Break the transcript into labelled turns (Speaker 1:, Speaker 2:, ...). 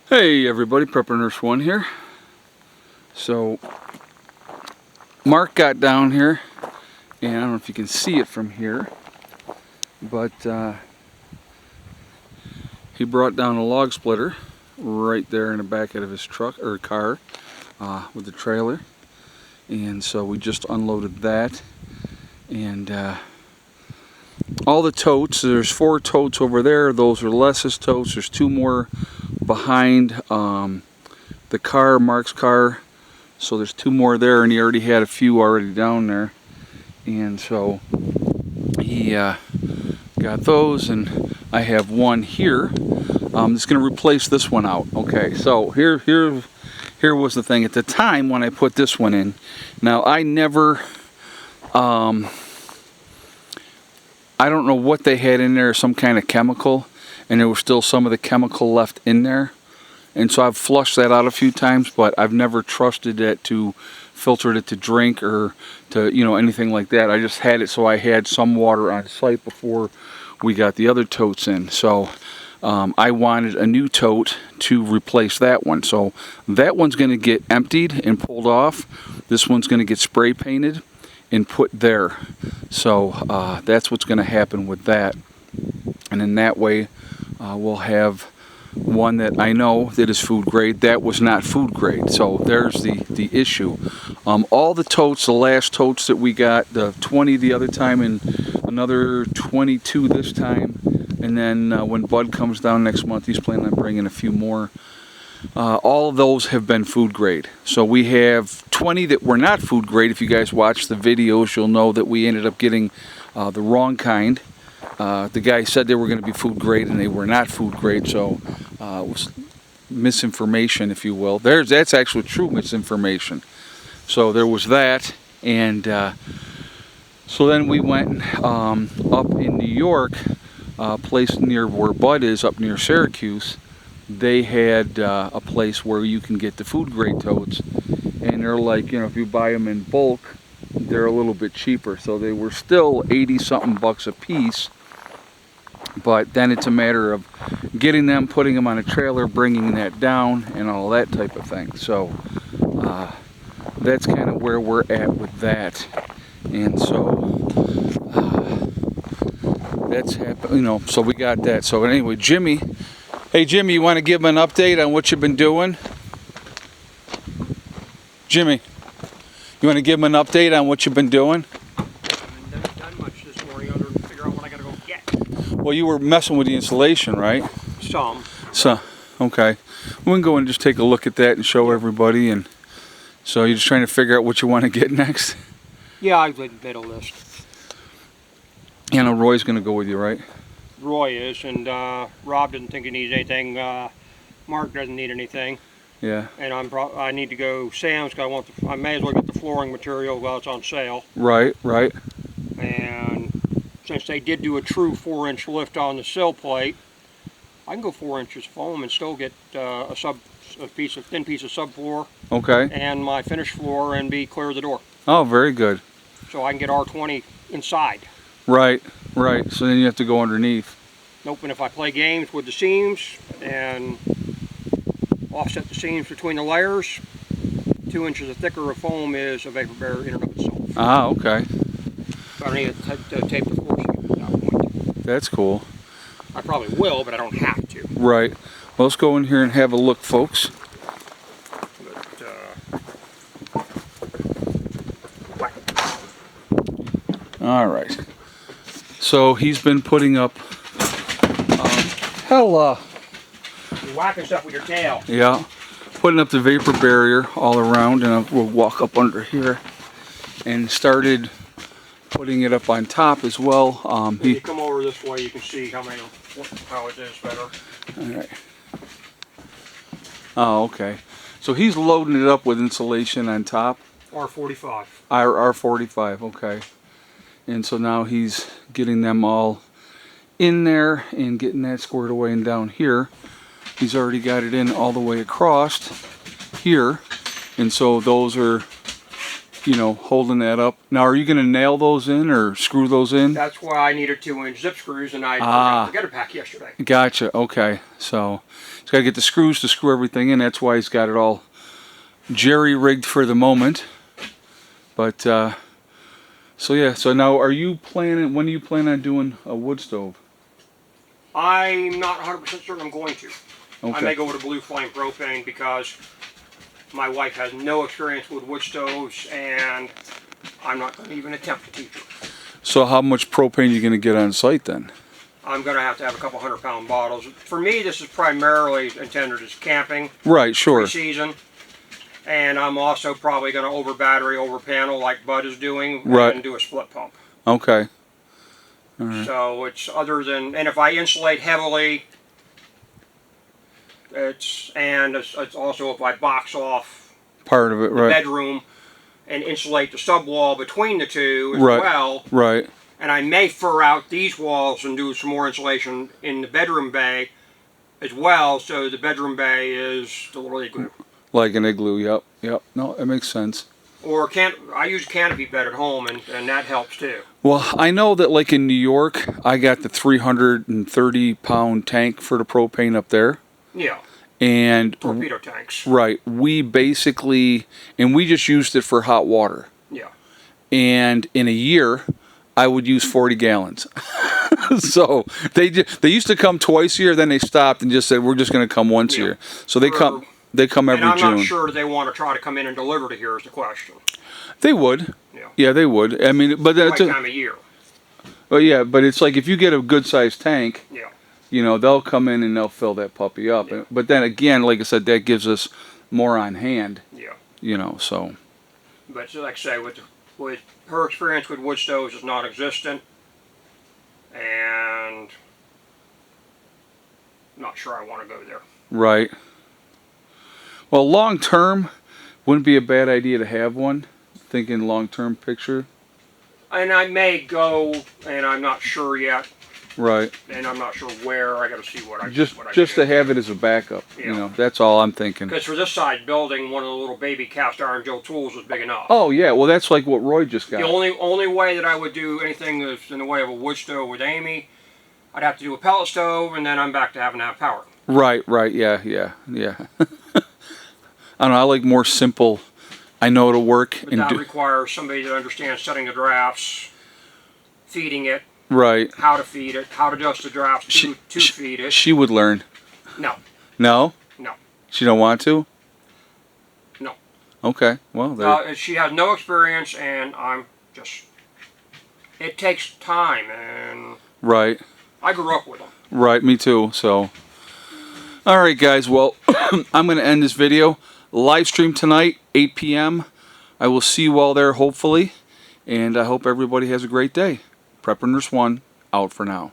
Speaker 1: Hey everybody, Prepper Nurse 1 here. So Mark got down here, and I don't know if you can see it from here, but he brought down a log splitter right there in the back of his truck or car with the trailer, and so we just unloaded that. And all the totes, there's 4 totes over there. Those are Les's totes. There's 2 more behind the car, Mark's car, so there's 2 more there, and he already had a few already down there, and so he got those, and I have one here. It's going to replace this one out. Okay, so here was the thing at the time when I put this one in. Now I never I don't know what they had in there, some kind of chemical, and there was still some of the chemical left in there. And so I've flushed that out a few times, but I've never trusted it to filter it to drink or to, anything like that. I just had it so I had some water on site before we got the other totes in. So I wanted a new tote to replace that one. So that one's going to get emptied and pulled off. This one's going to get spray painted and put there. So that's what's going to happen with that. And in that way we'll have one that I know that is food grade. That was not food grade, so there's the issue. All the totes, the last totes that we got, the 20 the other time and another 22 this time, and then when Bud comes down next month, he's planning on bringing a few more. All of those have been food grade. So we have 20 that were not food grade. If you guys watch the videos, you'll know that we ended up getting the wrong kind. The guy said they were going to be food grade, and they were not food grade, so it was misinformation, if you will. That's actually true misinformation. So there was that, and so then we went up in New York, a place near where Bud is, up near Syracuse. They had a place where you can get the food grade totes, and they're like, if you buy them in bulk, they're a little bit cheaper. So they were still 80-something bucks a piece. But then it's a matter of getting them, putting them on a trailer, bringing that down, and all that type of thing. So that's kind of where we're at with that. And so that's happened, so we got that. So anyway, Jimmy, hey Jimmy, you want to give them an update on what you've been doing? Jimmy, you want to give them an update on what you've been doing? Well, you were messing with the insulation, right?
Speaker 2: Some.
Speaker 1: So, okay. We can go and just take a look at that and show everybody. And so you're just trying to figure out what you want to get next?
Speaker 2: Yeah, I've made a list.
Speaker 1: You know, Roy's going to go with you, right?
Speaker 2: Roy is, and Rob doesn't think he needs anything. Mark doesn't need anything.
Speaker 1: Yeah.
Speaker 2: And I need to go Sam's because I may as well get the flooring material while it's on sale.
Speaker 1: Right, right.
Speaker 2: And since they did do a true 4-inch lift on the sill plate, I can go 4 inches foam and still get a thin piece of subfloor.
Speaker 1: Okay.
Speaker 2: And my finished floor and be clear of the door.
Speaker 1: Oh, very good.
Speaker 2: So I can get R20 inside.
Speaker 1: Right, right. So then you have to go underneath.
Speaker 2: Nope. And if I play games with the seams and offset the seams between the layers, 2 inches of thicker of foam is a vapor barrier in and of itself.
Speaker 1: Ah, okay.
Speaker 2: So I don't need to tape the floor sheet at that point.
Speaker 1: That's cool.
Speaker 2: I probably will, but I don't have to.
Speaker 1: Right. Well, let's go in here and have a look, folks. All right. So he's been putting up. Hella.
Speaker 2: You're whacking stuff with your tail.
Speaker 1: Yeah. Putting up the vapor barrier all around, and we'll walk up under here and started putting it up on top as well.
Speaker 2: If you come over this way, you can see how it is better.
Speaker 1: All right. Oh, okay. So he's loading it up with insulation on top.
Speaker 2: R45.
Speaker 1: R45, okay. And so now he's getting them all in there and getting that squared away, and down here he's already got it in all the way across here, and so those are you know, holding that up. Now, are you going to nail those in or screw those in?
Speaker 2: That's why I needed 2-inch zip screws, and I forgot to get a pack yesterday.
Speaker 1: Gotcha. Okay. So he's got to get the screws to screw everything in. That's why he's got it all jerry-rigged for the moment. But, so yeah. So now are you planning, when do you plan on doing a wood stove?
Speaker 2: I'm not 100% certain I'm going to.
Speaker 1: Okay.
Speaker 2: I may go with a blue flame propane because my wife has no experience with wood stoves, and I'm not going to even attempt to teach her.
Speaker 1: So how much propane are you going to get on site then?
Speaker 2: I'm going to have a couple 100-pound bottles. For me, this is primarily intended as camping.
Speaker 1: Right, sure.
Speaker 2: Season. And I'm also probably going to over battery, over panel like Bud is doing,
Speaker 1: right,
Speaker 2: and do a split pump.
Speaker 1: Okay. All right.
Speaker 2: So it's other than, and if I insulate heavily, it's also if I box off
Speaker 1: part of it,
Speaker 2: the
Speaker 1: right,
Speaker 2: bedroom and insulate the sub wall between the two as
Speaker 1: right,
Speaker 2: well.
Speaker 1: Right.
Speaker 2: And I may fur out these walls and do some more insulation in the bedroom bay as well, so the bedroom bay is the little igloo.
Speaker 1: Like an igloo, yep, yep. No, it makes sense.
Speaker 2: Or I use a canopy bed at home, and that helps too.
Speaker 1: Well, I know that like in New York, I got the 330-pound tank for the propane up there.
Speaker 2: Yeah.
Speaker 1: And
Speaker 2: torpedo tanks.
Speaker 1: Right. We basically, and we just used it for hot water.
Speaker 2: Yeah.
Speaker 1: And in a year, I would use 40 gallons. So they used to come twice a year, then they stopped and just said we're just going to come once a year. So they come every
Speaker 2: and I'm
Speaker 1: June.
Speaker 2: not sure they want to try to come in and deliver to here is the question.
Speaker 1: They would.
Speaker 2: Yeah.
Speaker 1: Yeah, they would. I mean, but
Speaker 2: that's time of year.
Speaker 1: Well, yeah, but it's like if you get a good-sized tank,
Speaker 2: yeah,
Speaker 1: you know, they'll come in and they'll fill that puppy up. Yeah. But then again, like I said, that gives us more on hand.
Speaker 2: Yeah.
Speaker 1: You know, so.
Speaker 2: But like I say, with her experience with wood stoves is non-existent, and I'm not sure I want to go there.
Speaker 1: Right. Well, long term, wouldn't be a bad idea to have one. Thinking long term picture.
Speaker 2: And I may go, and I'm not sure yet.
Speaker 1: Right.
Speaker 2: And I'm not sure where. I got to see what I
Speaker 1: just
Speaker 2: what I
Speaker 1: just
Speaker 2: do.
Speaker 1: to have it as a backup. Yeah. You know, that's all I'm thinking.
Speaker 2: Because for this side building, one of the little baby cast iron Joe tools was big enough.
Speaker 1: Oh yeah, well that's like what Roy just got.
Speaker 2: The only way that I would do anything that's in the way of a wood stove with Amy, I'd have to do a pellet stove, and then I'm back to having to have power.
Speaker 1: Right. Yeah. I don't know. I like more simple. I know it'll work.
Speaker 2: But that requires somebody that understands setting the drafts, feeding it.
Speaker 1: Right.
Speaker 2: How to feed it, how to adjust the drafts to feed it.
Speaker 1: She would learn.
Speaker 2: No.
Speaker 1: No?
Speaker 2: No.
Speaker 1: She don't want to?
Speaker 2: No.
Speaker 1: Okay. Well,
Speaker 2: she has no experience, and it takes time, and
Speaker 1: right.
Speaker 2: I grew up with them.
Speaker 1: Right, me too. So, all right, guys. Well, I'm going to end this video. Live stream tonight, 8 p.m. I will see you all there, hopefully, and I hope everybody has a great day. Prepper Nurse 1, out for now.